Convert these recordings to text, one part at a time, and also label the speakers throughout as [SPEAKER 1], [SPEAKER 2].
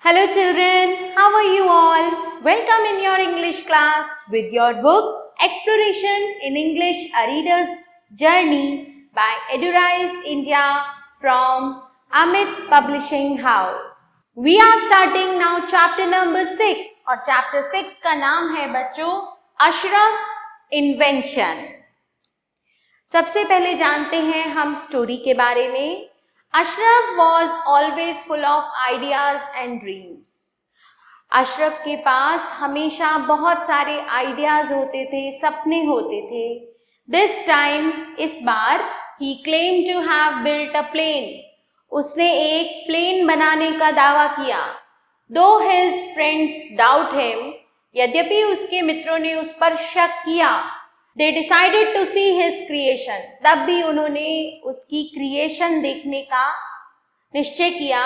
[SPEAKER 1] Hello children, how are you all? Welcome in your English class with your book Exploration in English, A Reader's Journey by Edurise India from Amit Publishing House. We are starting now chapter number 6 और chapter 6 का नाम है बच्चों Ashrafs invention. सबसे पहले जानते हैं हम स्टोरी के बारे में। Ashraf was always full of ideas and dreams. Ashraf के पास हमेशा बहुत सारे आइडियाज होते थे, सपने होते थे। This time, इस बार, he claimed to have built a plane. उसने एक प्लेन बनाने का दावा किया। Though his friends doubt him, यद्यपि उसके मित्रों ने उस पर शक किया, They decided to see his creation. तब भी उन्होंने उसकी क्रिएशन देखने का निश्चय किया।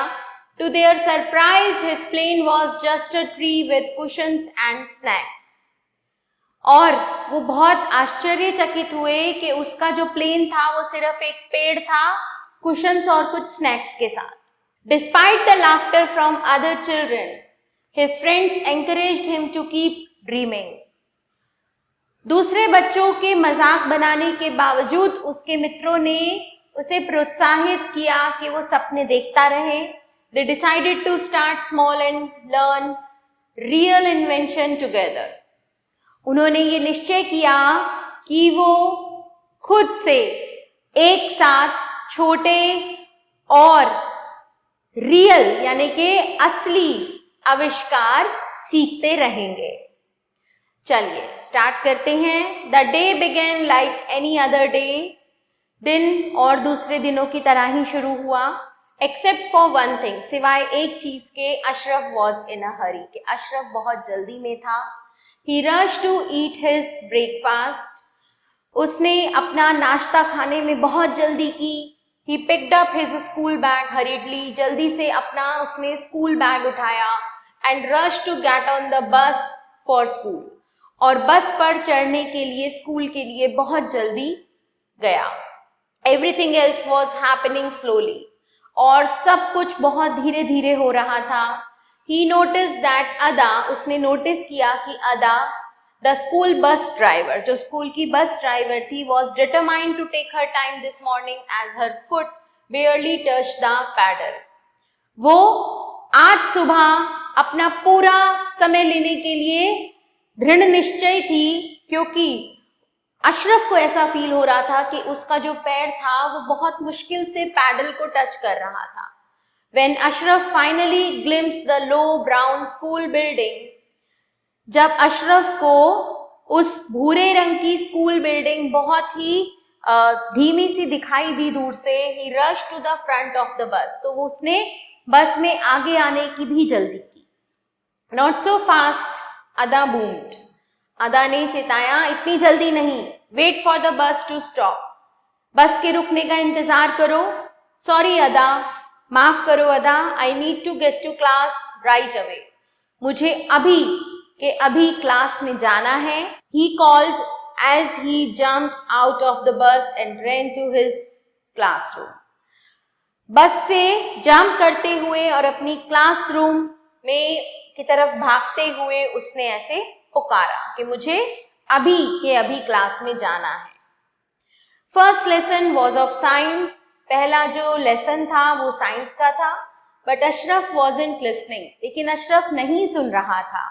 [SPEAKER 1] To their surprise, his plane was just a tree with cushions and snacks. और वो बहुत आश्चर्यचकित हुए कि उसका जो प्लेन था वो सिर्फ एक पेड़ था, कुशन्स और कुछ स्नैक्स के साथ। Despite the laughter from other children, his friends encouraged him to keep dreaming. दूसरे बच्चों के मजाक बनाने के बावजूद उसके मित्रों ने उसे प्रोत्साहित किया कि वो सपने देखता रहे। They decided to start small and learn real invention together. उन्होंने ये निश्चय किया कि वो खुद से एक साथ छोटे और रियल यानी कि असली आविष्कार सीखते रहेंगे। चलिए स्टार्ट करते हैं। The day begin like any other day. दिन और दूसरे दिनों की तरह ही शुरू हुआ। एक्सेप्ट फॉर वन थिंग, सिवाय एक चीज के, अशरफ वॉज इन अ हरी, कि अशरफ बहुत जल्दी में था। He rush to eat his breakfast, उसने अपना नाश्ता खाने में बहुत जल्दी की। He picked up his school bag hurriedly, जल्दी से अपना उसने स्कूल बैग उठाया। And rush to get on the bus for school, और बस पर चढ़ने के लिए, स्कूल के लिए बहुत जल्दी गया। Everything else was happening slowly, और सब कुछ बहुत धीरे धीरे हो रहा था। ही नोटिस दैट अदा, उसने नोटिस किया कि Ada the school bus driver, जो स्कूल की बस ड्राइवर थी, was determined to take her time this morning as her foot barely touch the pedal. वो आज सुबह अपना पूरा समय लेने के लिए दृढ़ निश्चय थी, क्योंकि अशरफ को ऐसा फील हो रहा था कि उसका जो पैर था वो बहुत मुश्किल से पैडल को टच कर रहा था। When Ashraf finally glimpsed the low brown school building, जब अशरफ को उस भूरे रंग की स्कूल बिल्डिंग बहुत ही धीमी सी दिखाई दी दूर से, he rushed to the front of the bus, तो वो उसने बस में आगे आने की भी जल्दी की। Not so fast, Ada boomed, Ada ने चेताया, इतनी जल्दी नहीं। Wait for the bus to stop, bus के रुकने का इंतजार करो। सॉरी अदा, माफ करो Ada, I need to get to class right away, मुझे अभी के अभी क्लास में जाना है। He called as he jumped out of the bus and ran to his classroom, bus से जंप करते हुए और अपनी क्लासरूम में की तरफ भागते हुए उसने ऐसे पुकारा कि मुझे अभी के अभी क्लास में जाना है। First lesson was of science, पहला जो लेसन था वो साइंस का था। बट अशरफ वॉजंट लिसनिंग, लेकिन अशरफ नहीं सुन रहा था।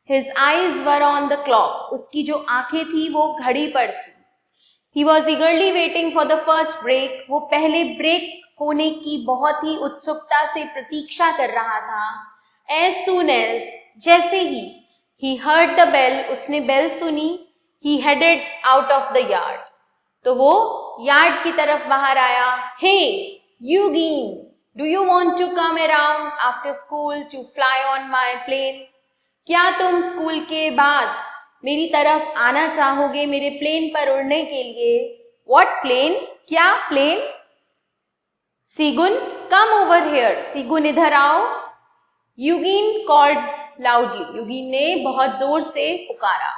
[SPEAKER 1] His eyes were on the clock, उसकी जो आंखें थी वो घड़ी पर थी। He was eagerly waiting for the first break, वो पहले ब्रेक होने की बहुत ही उत्सुकता से प्रतीक्षा कर रहा था। As soon as, जैसे ही, he heard the bell, उसने बेल सुनी, he headed out of the yard, तो वो यार्ड की तरफ बाहर आया। Hey, Eugene, do you want to come around after school to fly on my plane? क्या तुम स्कूल के बाद मेरी तरफ आना चाहोगे मेरे प्लेन पर उड़ने के लिए? What plane? क्या प्लेन? सीगुन, come over here, सीगुन इधर आओ। Eugene called loudly, यूगिन ने बहुत जोर से पुकारा।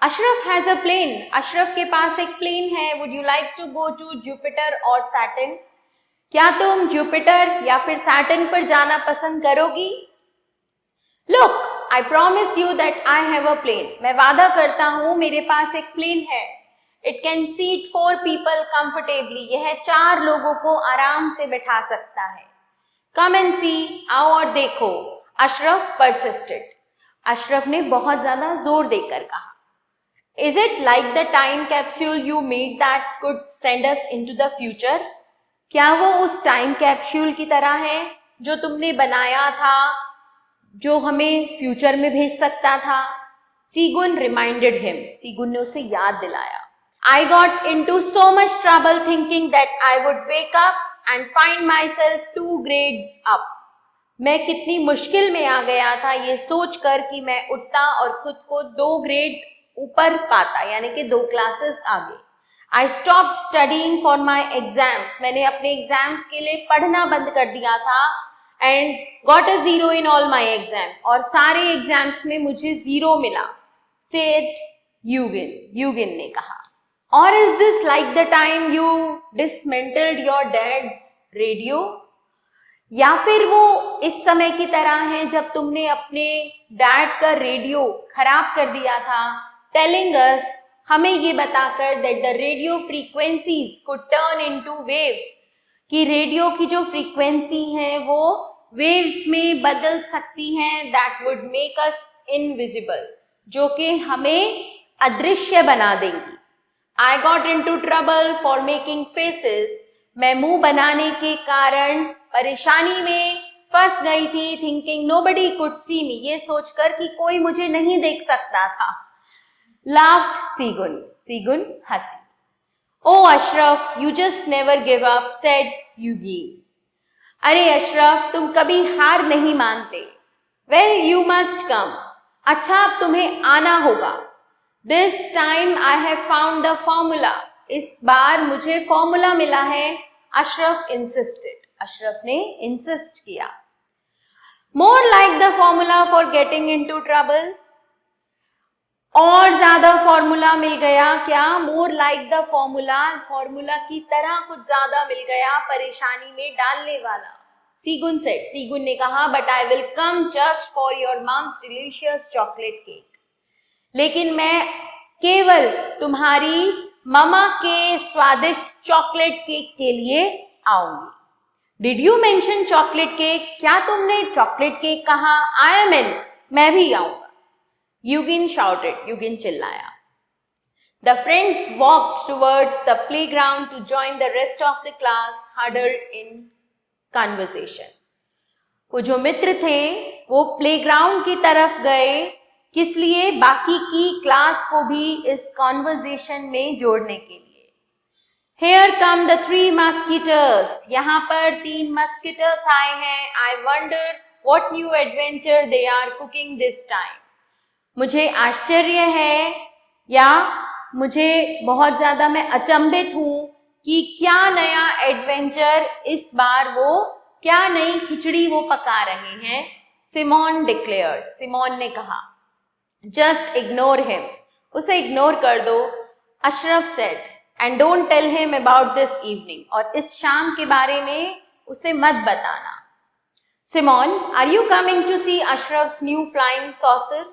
[SPEAKER 1] Ashraf has a plane, Ashraf के पास एक प्लेन है। Would you like to go to Jupiter or Saturn? क्या तुम जुपिटर या फिर सैटर्न पर जाना पसंद करोगी? Look, I promise you that I have a plane. मैं वादा करता हूँ मेरे पास एक प्लेन है. It can seat 4 people comfortably. यह 4 लोगों को आराम से बैठा सकता है. कम एंड सी, आओ और देखो. अशरफ परसिस्टेड. अशरफ ने बहुत ज्यादा जोर देकर कहा. Is it like the time capsule you made that could send us into the future? क्या वो उस टाइम कैप्सूल की तरह है जो तुमने बनाया था, जो हमें फ्यूचर में भेज सकता था? सीगुन रिमाइंडेड हिम. सीगुन ने उसे याद दिलाया. I got into so much trouble thinking that I would wake up and find myself 2 grades up. मैं कितनी मुश्किल में आ गया था ये सोचकर कि मैं उठता और खुद को 2 ग्रेड ऊपर पाता, यानी कि 2 क्लासेस आगे. I stopped studying for my exams. मैंने अपने एग्जाम्स के लिए पढ़ना बंद कर दिया था. And got a 0 in all my exam. और सारे एग्जाम्स में मुझे 0 मिला. Said Eugen. Eugen ने कहा. Or is this like the time you dismantled your dad's radio? या फिर वो इस समय की तरह है जब तुमने अपने डैड का रेडियो खराब कर दिया था. Telling us, हमें ये बताकर that the radio frequencies could turn into waves, कि रेडियो की जो फ्रीक्वेंसी है वो वेव्स में बदल सकती हैं. that would make us invisible, जो कि हमें अदृश्य बना देंगी. I got into trouble for making faces. मैं मुंह बनाने के कारण परेशानी में फंस गई थी. thinking nobody could see me, ये सोचकर कि कोई मुझे नहीं देख सकता था. Laughed Segun. Segun हंसी. Oh Ashraf, you just never give up, said Eugene. अरे अशरफ, तुम कभी हार नहीं मानते. Well, you must come. अच्छा, अब तुम्हें आना होगा. This time I have found the formula. इस बार मुझे फॉर्मूला मिला है. अशरफ insisted. अशरफ ने insist किया. More like the formula for getting into trouble. और ज्यादा फॉर्मूला मिल गया. क्या? More like the formula, formula की तरह कुछ ज्यादा मिल गया परेशानी में डालने वाला. सीगुन सेड. सीगुन ने कहा, but I will come just for your mum's delicious chocolate cake. लेकिन मैं केवल तुम्हारी ममा के स्वादिष्ट चॉकलेट केक के लिए आऊंगी. Did you mention chocolate cake? क्या तुमने चॉकलेट केक कहा? आई एम इन. मैं भी आऊंगा. Eugene shouted. Eugene चिल्लाया. The friends walked towards the playground to join the rest of the class huddled in conversation. वो जो मित्र थे वो प्लेग्राउंड की तरफ गए. किस लिए? बाकी की क्लास को भी इस कॉन्वर्जेशन में जोड़ने के लिए. Here come the 3 mosquitoes. यहाँ पर 3 mosquitoes आए हैं. I wonder what new adventure they are cooking this time. मुझे आश्चर्य है या मुझे बहुत ज्यादा मैं अचंभित हूं कि क्या नया एडवेंचर इस बार वो, क्या नई खिचड़ी वो पका रहे हैं. Simone declared. सिमोन ने कहा. Just ignore him. उसे इग्नोर कर दो. Ashraf said. And don't tell him about this evening. और इस शाम के बारे में उसे मत बताना. Simon, are you coming to see Ashraf's new flying saucer?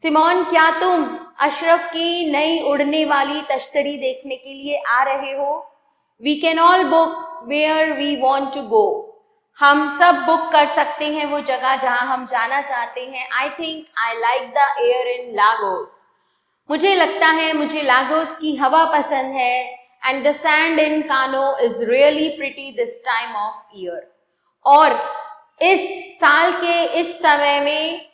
[SPEAKER 1] Simon, क्या तुम अशरफ की नई उड़ने वाली तश्तरी देखने के लिए आ रहे हो? We can all book where we want to go. हम सब बुक कर सकते हैं वो जगह जहां हम जाना चाहते हैं. I think I like the air in Lagos. मुझे लगता है मुझे लागोस की हवा पसंद है. एंड द सैंड इन कानो is really pretty this time of year. और इस साल के इस समय में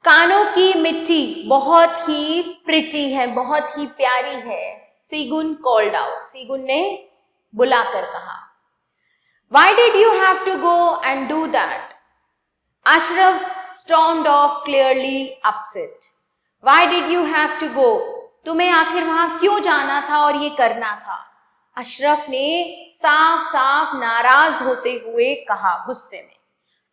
[SPEAKER 1] कानों की मिट्टी बहुत ही प्रिटी है, बहुत ही प्यारी है. सीगुन कॉल्ड आउट. सीगुन ने बुलाकर कहा. Why did you have to go and do that? Ashraf stormed off clearly upset. Why did you have to go? तुम्हें आखिर वहां क्यों जाना था और ये करना था? अशरफ ने साफ साफ नाराज होते हुए कहा, गुस्से में.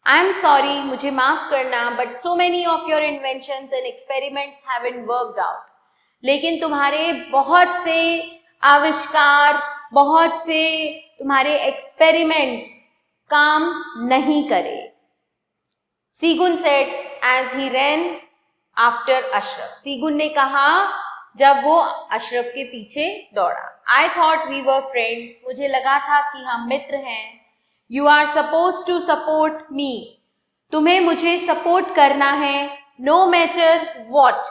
[SPEAKER 1] I am sorry, मुझे माफ करना, but so many of your inventions and experiments haven't worked out. लेकिन तुम्हारे बहुत से आविष्कार, बहुत से तुम्हारे एक्सपेरिमेंट्स काम नहीं करे. Segun said, as he ran after Ashraf. Segun ने कहा जब वो अशरफ के पीछे दौड़ा. I thought we were friends. मुझे लगा था कि हम मित्र हैं. You are supposed to support me. तुम्हें मुझे सपोर्ट करना है. No matter what.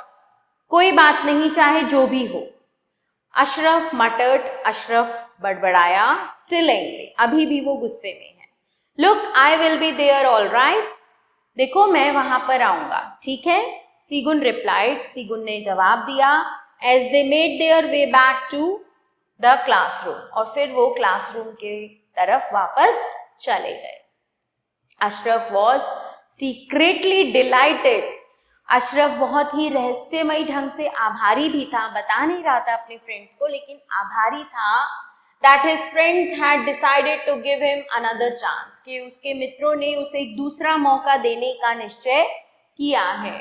[SPEAKER 1] कोई बात नहीं चाहे जो भी हो. अशरफ मटर्ड. अशरफ बड़बड़ाया. Still angry. अभी भी वो गुस्से में है. Look, I will be there all right. देखो मैं वहां पर आऊंगा. ठीक है. सीगुन replied. सीगुन ने जवाब दिया. As they made their way back to the classroom. और फिर वो क्लासरूम के तरफ वापस चले गए. Ashraf was secretly delighted. Ashraf बहुत ही रहस्यमयी ढंग से आभारी भी था. बता नहीं रहा था अपने फ्रेंड्स को, लेकिन आभारी था that his friends had decided to give him another chance. कि उसके मित्रों ने उसे एक दूसरा मौका देने का निश्चय किया है.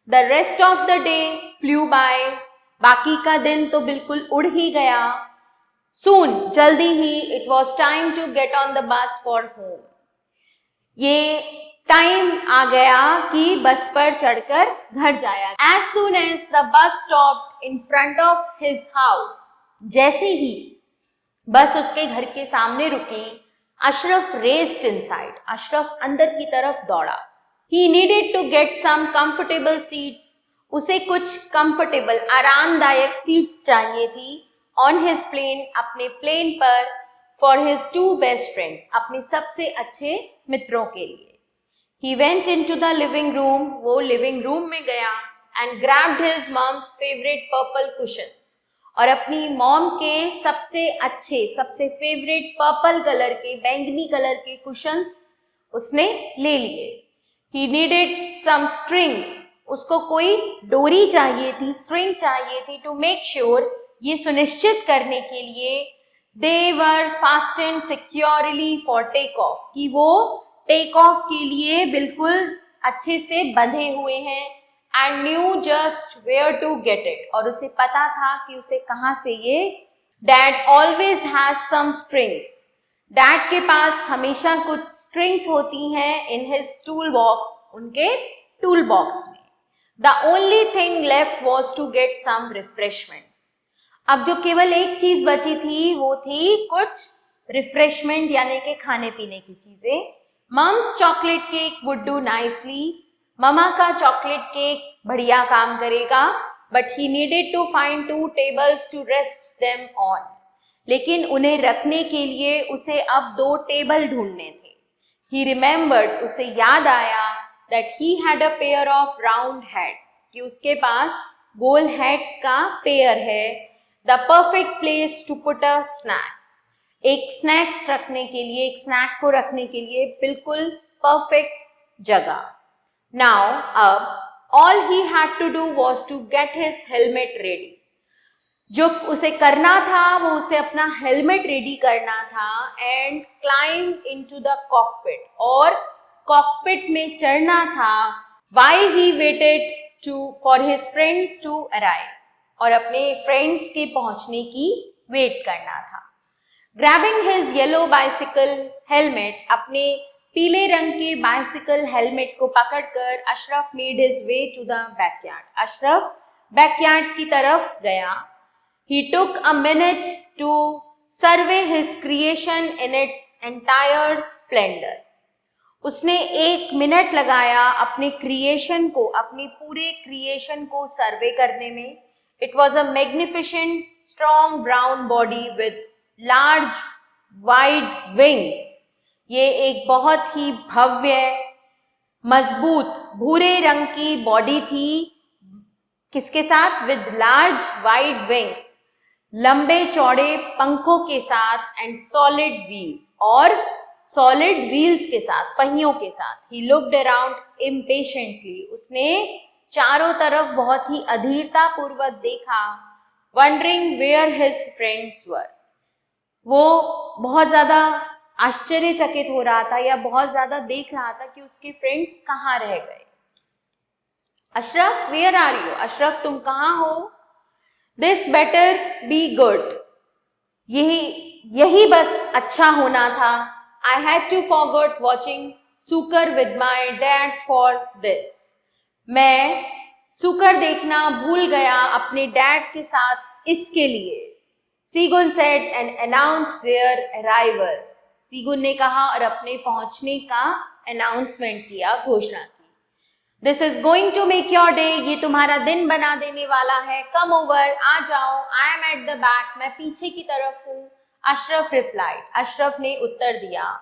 [SPEAKER 1] The rest of the day flew by. बाकी का दिन तो बिल्कुल उड़ ही गया. Soon, जल्दी ही, it was time to get on the bus for home. ये टाइम आ गया कि बस पर चढ़कर घर जाया. As soon as the bus stopped in front of his house, जैसे ही बस उसके घर के सामने रुकी, अशरफ raced inside. अशरफ अंदर की तरफ दौड़ा. He needed to get some comfortable seats. उसे कुछ कंफर्टेबल आरामदायक सीट्स चाहिए थी. ऑन हिज प्लेन, अपने प्लेन पर. For his two best friends, अपने सबसे अच्छे मित्रों के लिए. He went into the living room. वो लिविंग रूम में गया. And grabbed his mom's favourite purple cushions. और अपनी मॉम के सबसे अच्छे, सबसे फेवरेट पर्पल कलर के, बैंगनी कलर के कुशन्स उसने ले लिए. He needed some strings. उसको कोई डोरी चाहिए थी, स्ट्रिंग चाहिए थी. टू मेक श्योर, ये सुनिश्चित करने के लिए, they were fastened securely for take off, कि वो टेक ऑफ के लिए बिल्कुल अच्छे से बंधे हुए हैं. And knew just where to get it. और उसे पता था कि उसे कहाँ से ये. Dad always has some strings. Dad के पास हमेशा कुछ स्ट्रिंग्स होती हैं इन हिज टूल बॉक्स, उनके टूल बॉक्स में. The only thing left was to get some refreshments. अब जो केवल एक चीज बची थी वो थी कुछ रिफ्रेशमेंट, यानी कि खाने पीने की चीजें. Mum's chocolate cake would do nicely. ममा का चॉकलेट केक बढ़िया काम करेगा. But he needed to find 2 tables to rest them on. लेकिन उन्हें रखने के लिए उसे अब 2 टेबल ढूंढने थे. He remembered, उसे याद आया that he had a pair of round hats, कि उसके पास गोल hats का पेयर है. The perfect place to put a snack. एक स्नैक्स रखने के लिए, एक स्नैक को रखने के लिए बिल्कुल परफेक्ट जगह. Now, अब all he had to do was to get his helmet ready. जो उसे करना था वो उसे अपना हेलमेट रेडी करना था. And climb into the cockpit, और कॉकपिट में चढ़ना था. While he waited for his friends to arrive, और अपने फ्रेंड्स के पहुंचने की वेट करना था. Grabbing his yellow bicycle helmet, अपने पीले रंग के बाइसिकल हेलमेट को पकड़कर Ashraf made his way to the backyard. Ashraf backyard की तरफ गया. He took a minute to survey his creation in its entire splendor. उसने 1 मिनट लगाया अपने क्रिएशन को, अपने पूरे क्रिएशन को सर्वे करने में. It was a magnificent, strong brown body with large, wide wings. ये एक बहुत ही भव्य, मजबूत भूरे रंग की बॉडी थी. किसके साथ? With large, wide wings. लंबे चौड़े पंखों के साथ. And solid wheels. और सॉलिड व्हील्स के साथ, पहियों के साथ. He looked around impatiently. उसने चारों तरफ बहुत ही अधीरता पूर्वक देखा. Wondering where his friends were. वो बहुत ज्यादा आश्चर्यचकित हो रहा था या बहुत ज्यादा देख रहा था कि उसके फ्रेंड्स कहाँ रह गए. Ashraf, where are you? Ashraf, तुम कहाँ हो? This better be good. यही बस अच्छा होना था. I had to forget watching Sukar with my dad for this. मैं सुकर देखना भूल गया अपने डैड के साथ इसके लिए। Segun said and announced their arrival. Segun ने कहा और अपने पहुंचने का अनाउंसमेंट किया, घोषणा की। This is going to make your day, ये तुम्हारा दिन बना देने वाला है। कम ओवर, आ जाओ। I am at the back, मैं पीछे की तरफ हूँ। अशरफ रिप्लाइड, अशरफ ने उत्तर दिया।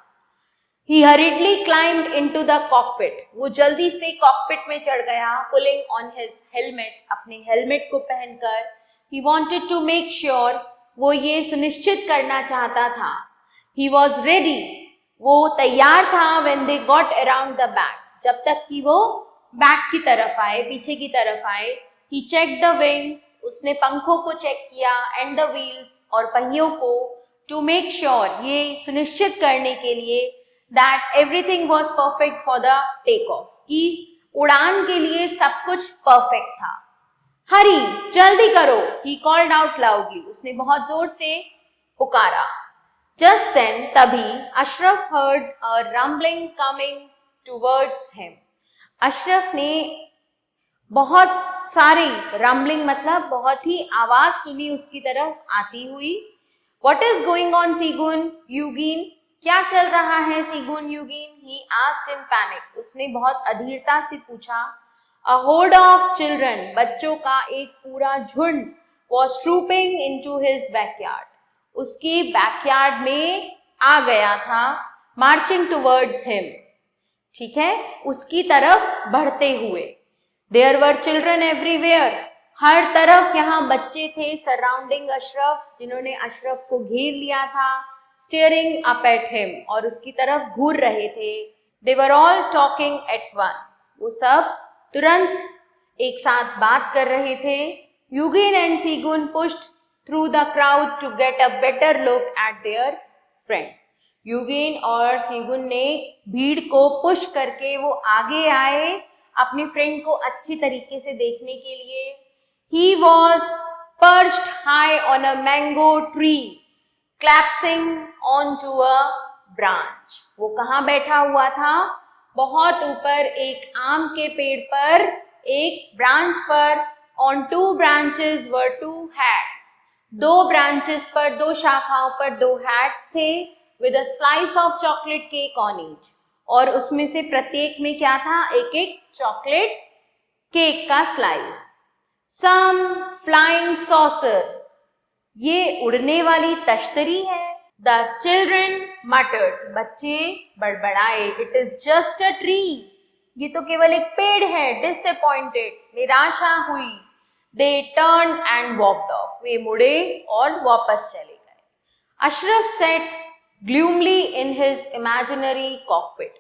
[SPEAKER 1] He hurriedly climbed into the cockpit. वो जल्दी से कॉकपिट में चढ़ गया। Pulling on his helmet, अपने हेलमेट को पहनकर। He wanted to make sure, वो ये सुनिश्चित करना चाहता था। He was ready, वो तैयार था। When they got around the back, जब तक कि वो बैक की तरफ आए, पीछे की तरफ आए। He checked the wings, उसने पंखों को चेक किया। And the wheels, और पहियों को। To make sure, ये सुनिश्चित करने के लिए that everything was perfect for the takeoff, कि उड़ान के लिए सब कुछ परफेक्ट था। हरी, जल्दी करो, he called out loudly, उसने बहुत जोर से पुकारा। Just then, तभी Ashraf heard a rumbling coming towards him. Ashraf ने बहुत सारी रम्बलिंग मतलब बहुत ही आवाज सुनी उसकी तरफ आती हुई। What is going on, सीगुन? यूगिन, क्या चल रहा है सीगुन? यूगिन, he asked in panic, उसने बहुत अधीरता से पूछा। A horde of children, बच्चों का एक पूरा झुंड was trooping into his backyard, उसके बैकयार्ड में आ गया था। Marching towards him, ठीक है, उसकी तरफ बढ़ते हुए। There were children everywhere, हर तरफ यहाँ बच्चे थे। Surrounding अशरफ, जिन्होंने अशरफ को घेर लिया था। Staring up at him, और उसकी तरफ घूर रहे थे। They were all talking at once, वो सब तुरंत एक साथ बात कर रहे थे। Eugene and Segun pushed through the crowd to get a better look at their friend. यूगिन और सीगुन ने भीड़ को पुश करके वो आगे आए अपने फ्रेंड को अच्छी तरीके से देखने के लिए। He was perched high on a mango tree, collapsing onto a branch. वो कहाँ बैठा हुआ था? बहुत ऊपर एक आम के पेड़ पर, एक ब्रांच पर। On two branches were two hats. दो ब्रांचेस पर, दो शाखाओं पर दो हैट्स थे। With a slice of chocolate cake on each. और उसमें से प्रत्येक में क्या था? एक एक चॉकलेट केक का स्लाइस। Some flying saucer, ये उड़ने वाली तश्तरी है। The children muttered, बच्चे बड़बड़ाए। It is just a tree, ये तो केवल एक पेड़ है। Disappointed, निराशा हुई। They turned and walked off, वे मुड़े और वापस चले गए। Ashraf sat gloomily in his imaginary cockpit.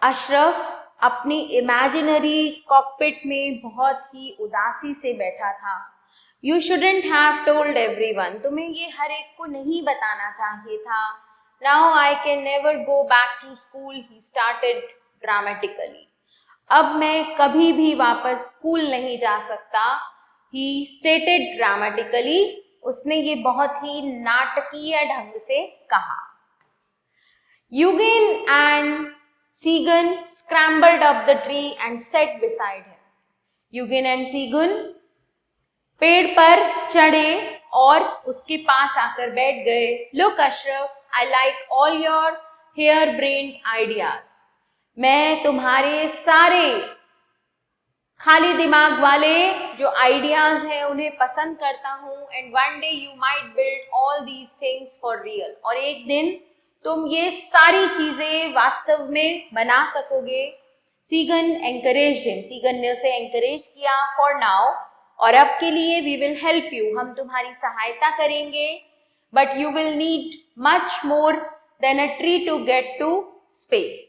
[SPEAKER 1] Ashraf अपनी इमेजिनरी कॉकपिट में बहुत ही उदासी से बैठा था। You shouldn't have told everyone, तुम्हें ये हर एक को नहीं बताना चाहिए था। Now I can never go back to school, he started dramatically. अब मैं कभी भी वापस स्कूल नहीं जा सकता। He stated dramatically, उसने ये बहुत ही नाटकीय ढंग से कहा। Eugene and Segun scrambled up the tree and sat beside him. Eugene and Segun पेड़ पर चढ़े और उसके पास आकर बैठ गए। Look Ashraf, I like all your hair-brained ideas. मैं तुम्हारे सारे खाली दिमाग वाले जो आइडियाज हैं उन्हें पसंद करता हूँ। And one day you might build all these things for real. और एक दिन तुम ये सारी चीजें वास्तव में बना सकोगे। सीगन encouraged him, सीगन ने उसे encourage किया। For now, और अब के लिए we will help you, हम तुम्हारी सहायता करेंगे। But you will need much more than a tree to get to space.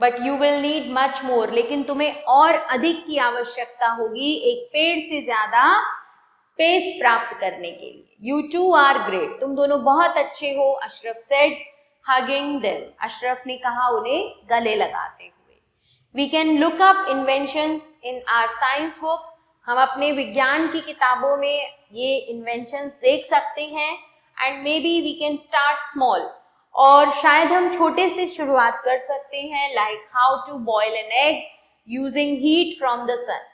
[SPEAKER 1] But you will need much more, लेकिन तुम्हें और अधिक की आवश्यकता होगी, एक पेड़ से ज्यादा स्पेस प्राप्त करने के लिए। You two are great, तुम दोनों बहुत अच्छे हो, Ashraf said, hugging them. Ashraf ने कहा उन्हें गले लगाते हुए। We can look up inventions in our science book. हम अपने विज्ञान की किताबों में ये इन्वेंशंस देख सकते हैं। And maybe we can start small, और शायद हम छोटे से शुरुआत कर सकते हैं। Like how to boil an egg using heat from the sun.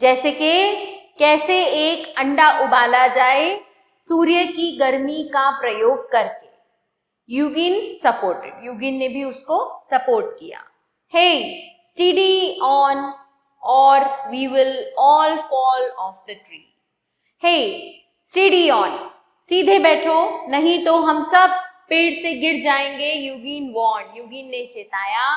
[SPEAKER 1] जैसे कि कैसे एक अंडा उबाला जाए सूर्य की गर्मी का प्रयोग करके। यूगिन सपोर्टेड, यूगिन ने भी उसको सपोर्ट किया। Hey steady on or we will all fall off the tree. Hey steady on, सीधे बैठो नहीं तो हम सब पेड़ से गिर जाएंगे। यूगिन वॉर्न, यूगिन ने चेताया।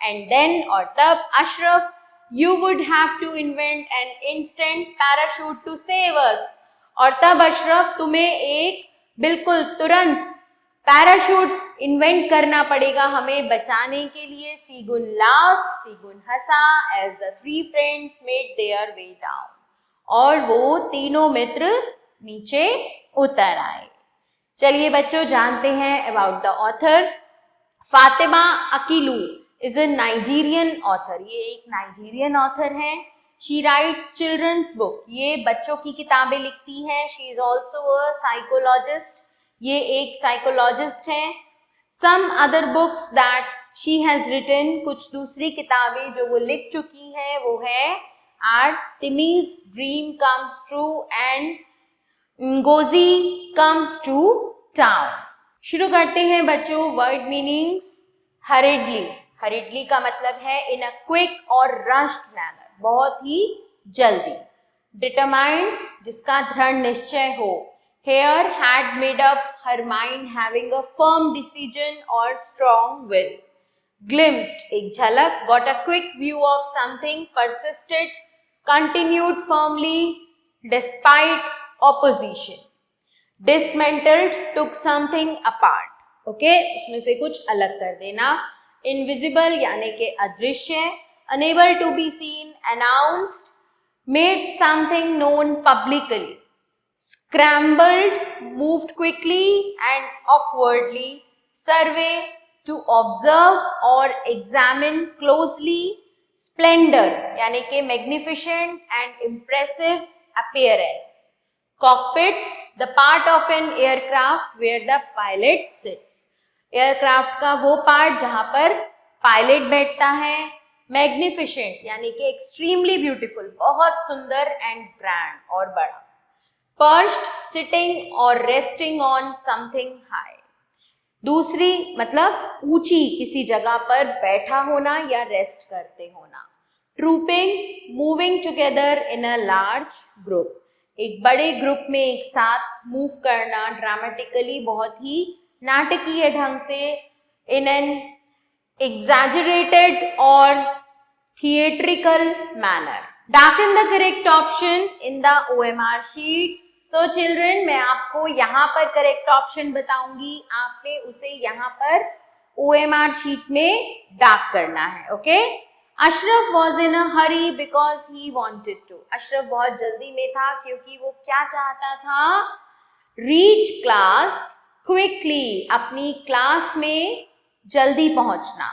[SPEAKER 1] एंड देन और तब Ashraf, you would have to invent an instant parachute to save us. और तब अशरफ, तुम्हें एक बिल्कुल तुरंत पैराशूट इन्वेंट करना पड़ेगा हमें बचाने के लिए। सीगुन लाफ्ड, सीगुन हंसा as the three friends made their way down. और वो तीनों मित्र नीचे उतर आए। चलिए बच्चों जानते हैं about the author. Fatima Akilu is a Nigerian author. ये एक नाइजीरियन ऑथर है। शी राइट्स चिल्ड्रंस बुक, ये बच्चों की किताबें लिखती हैं। She is also a psychologist, ये एक साइकोलॉजिस्ट है। Some other books that she has written, कुछ दूसरी किताबें जो वो लिख चुकी है वो है Artemis dream comes true and Ngozi comes to town। शुरू करते हैं बच्चों वर्ड मीनिंग्स। हरिडली, हरिडली का मतलब है इन अ क्विक और रश्ड मैनर, बहुत ही जल्दी। डिटरमाइंड, जिसका दृढ़ निश्चय हो। Here had made up her mind having a firm decision और स्ट्रॉन्ग विल। ग्लिम्स्ड, एक झलक। Got a quick view of something. Persisted, continued firmly despite opposition। dismantled, took something apart, okay? उसमें से कुछ अलग कर देना। invisible यानी कि अदृश्य। unable to be seen, announced, made something known publicly। scrambled, moved quickly and awkwardly। survey, to observe or examine closely। splendor यानी कि magnificent and impressive appearance। Cockpit, the part of an aircraft where the pilot sits। Aircraft का वो part जहां पर pilot बैठता है। Magnificent यानी कि एक्सट्रीमली ब्यूटीफुल, बहुत सुंदर एंड ग्रैंड और बड़ा। पर्च्ड, सिटिंग और रेस्टिंग ऑन समथिंग हाई। दूसरी मतलब ऊंची किसी जगह पर बैठा होना या रेस्ट करते होना। Trooping, moving together in a large group, एक बड़े ग्रुप में एक साथ मूव करना। ड्रामेटिकली, बहुत ही नाटकीय ढंग से। इन एन एग्जैजरेटेड और theatrical manner. Darken the correct option in the OMR sheet. So children, मैं आपको यहाँ पर करेक्ट ऑप्शन बताऊंगी, आपने उसे यहाँ पर OMR शीट में डार्क करना है, okay? Ashraf was in a hurry because he wanted to. Ashraf बहुत जल्दी में था क्योंकि वो क्या चाहता था? रीच क्लास क्विकली, अपनी क्लास में जल्दी पहुंचना।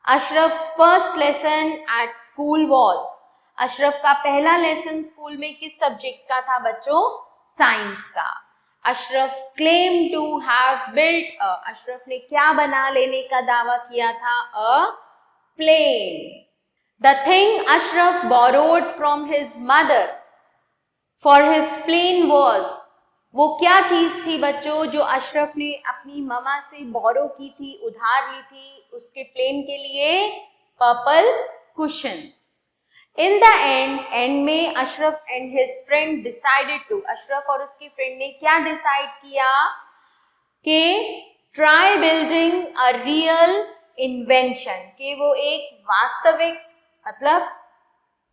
[SPEAKER 1] Ashraf first lesson at school was, Ashraf का पहला लेसन स्कूल में किस सब्जेक्ट का था बच्चों? साइंस का। Ashraf claim to have built a, Ashraf ने क्या बना लेने का दावा किया था? A plane. The thing Ashraf borrowed from his mother for his plane was, वो क्या चीज थी बच्चों जो अशरफ ने अपनी ममा से बोरो की थी, उधार ली थी उसके प्लेन के लिए? Purple cushions. In the end में Ashraf and his friend decided to, Ashraf और उसके फ्रेंड ने क्या डिसाइड किया? कि try building a real invention, कि वो एक वास्तविक मतलब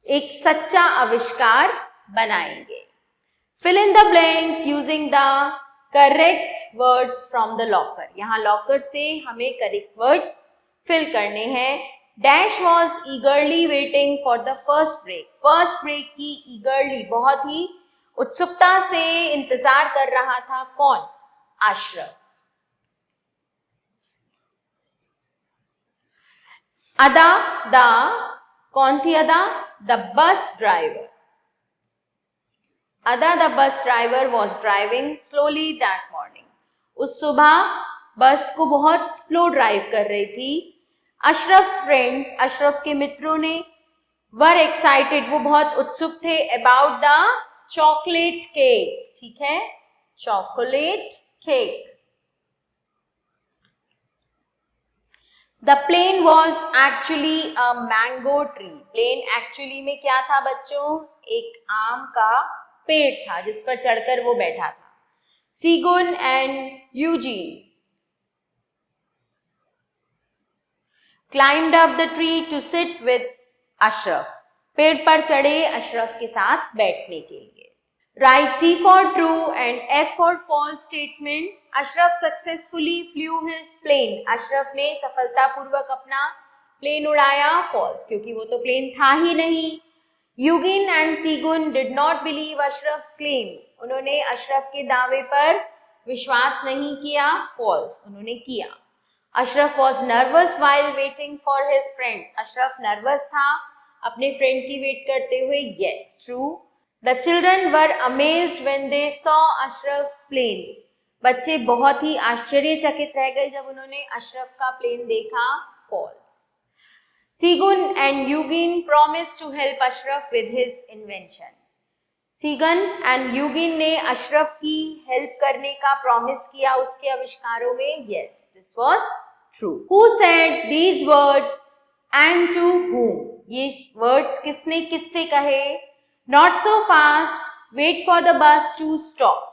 [SPEAKER 1] एक सच्चा आविष्कार बनाएंगे। Fill in the blanks using the correct words from the locker, यहाँ लॉकर से हमें करेक्ट वर्ड्स फिल करने हैं। Dash was eagerly waiting for the first break, first break की ईगरली बहुत ही उत्सुकता से इंतजार कर रहा था। कौन? अशरफ। अदा, द कौन थी अदा? The bus driver. अदा the bus driver was driving slowly that morning, उस सुबह बस को बहुत स्लो ड्राइव कर रही थी। अशरफ फ्रेंड्स, अशरफ के मित्रों ने वर एक्साइटेड, वो बहुत उत्सुक थे, अबाउट द चॉकलेट केक, ठीक है, chocolate cake. The plane was actually a mango tree. Plane actually में क्या था बच्चों? एक आम का पेड़ था जिस पर चढ़कर वो बैठा था. Segun and Eugene climbed up the tree to sit with Ashraf. पेड़ पर चढ़े अशरफ के साथ बैठने के लिए. Write T for true and F for false statement. Ashraf successfully flew his plane. Ashraf ने सफलतापूर्वक अपना प्लेन उड़ाया. फॉल्स, क्योंकि वो तो प्लेन था ही नहीं. Eugene and Segun did not believe Ashraf's claim. उन्होंने अशरफ के दावे पर विश्वास नहीं किया. फॉल्स, उन्होंने किया. Ashraf was nervous while waiting for his friend. Ashraf nervous था अपने फ्रेंड की वेट करते हुए. Yes, true. The children were amazed when they saw Ashraf's plane. बच्चे बहुत ही आश्चर्यचकित रह गए जब उन्होंने अशरफ का प्लेन देखा. False. Segun and Eugene promised to help Ashraf with his invention. Segun and Eugene ने अशरफ की हेल्प करने का प्रॉमिस किया उसके आविष्कारों में. Yes, this was true. Who said these words and to whom? ये words किसने किससे कहे? Not so fast, wait for the bus to stop.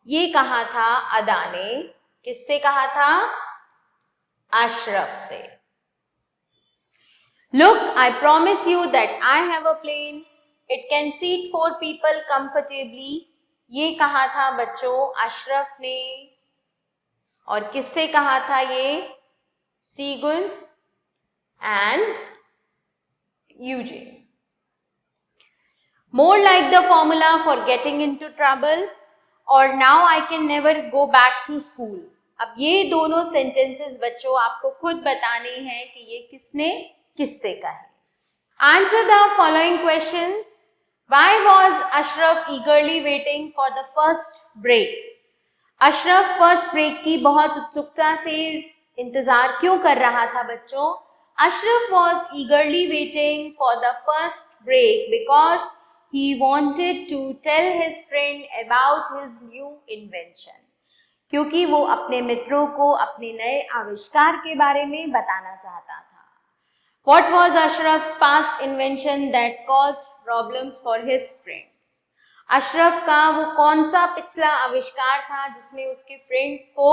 [SPEAKER 1] ये कहा था अदा ने. किससे कहा था? अशरफ से. Look, I promise you that I have a plane. It can seat 4 people comfortably. ये कहा था बच्चों अशरफ ने. और किससे कहा था ये? सीगुन and Eugene. More like the formula for getting into trouble, or now I can never go back to school. अब ये दोनों sentences बच्चों आपको खुद बताने हैं कि ये किसने किससे कहे. Answer the following questions. Why was Ashraf eagerly waiting for the first break? Ashraf first break की बहुत उत्सुकता से इंतजार क्यों कर रहा था बच्चों? Ashraf was eagerly waiting for the first break because he wanted to tell his friend about his new invention. क्योंकि वो अपने मित्रों को अपने नए आविष्कार के बारे में बताना चाहता था. What was Ashraf's past invention that caused problems for his friends? Ashraf का वो कौन सा पिछला आविष्कार था जिसने उसके फ्रेंड्स को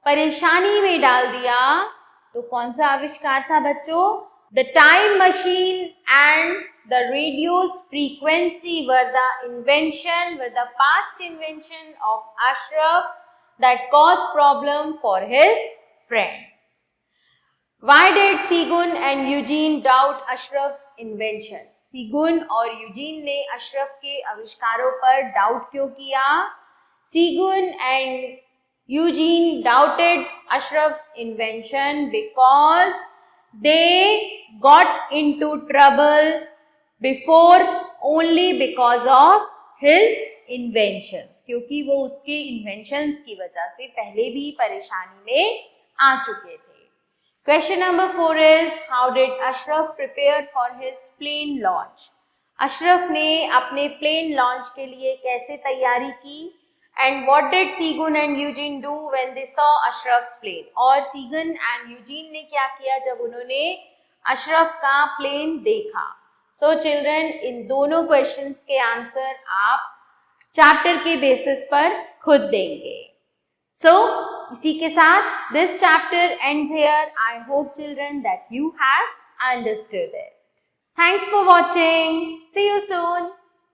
[SPEAKER 1] परेशानी में डाल दिया? तो कौन सा आविष्कार था बच्चों? The time machine and the radio's frequency were the past invention of Ashraf that caused problem for his friends. Why did Segun and Eugene doubt Ashraf's invention? Segun और Eugene ने अशरफ के आविष्कारों पर डाउट क्यों किया? Segun and Eugene doubted Ashraf's invention because they got into trouble before only because of his inventions. क्योंकि वो उसके inventions की वजह से पहले भी परेशानी में आ चुके थे. Question number 4 is, how did Ashraf prepare for his plane launch? Ashraf ने अपने plane launch के लिए कैसे तैयारी की? And what did Segun and Eugene do when they saw Ashraf's plane? और Segun and Eugene ने क्या किया जब उन्होंने अशरफ का प्लेन देखा? So children, इन दोनों questions के आंसर आप चैप्टर के बेसिस पर खुद देंगे. So इसी के साथ this chapter ends here. I hope children that you have understood it. Thanks for watching. See you soon.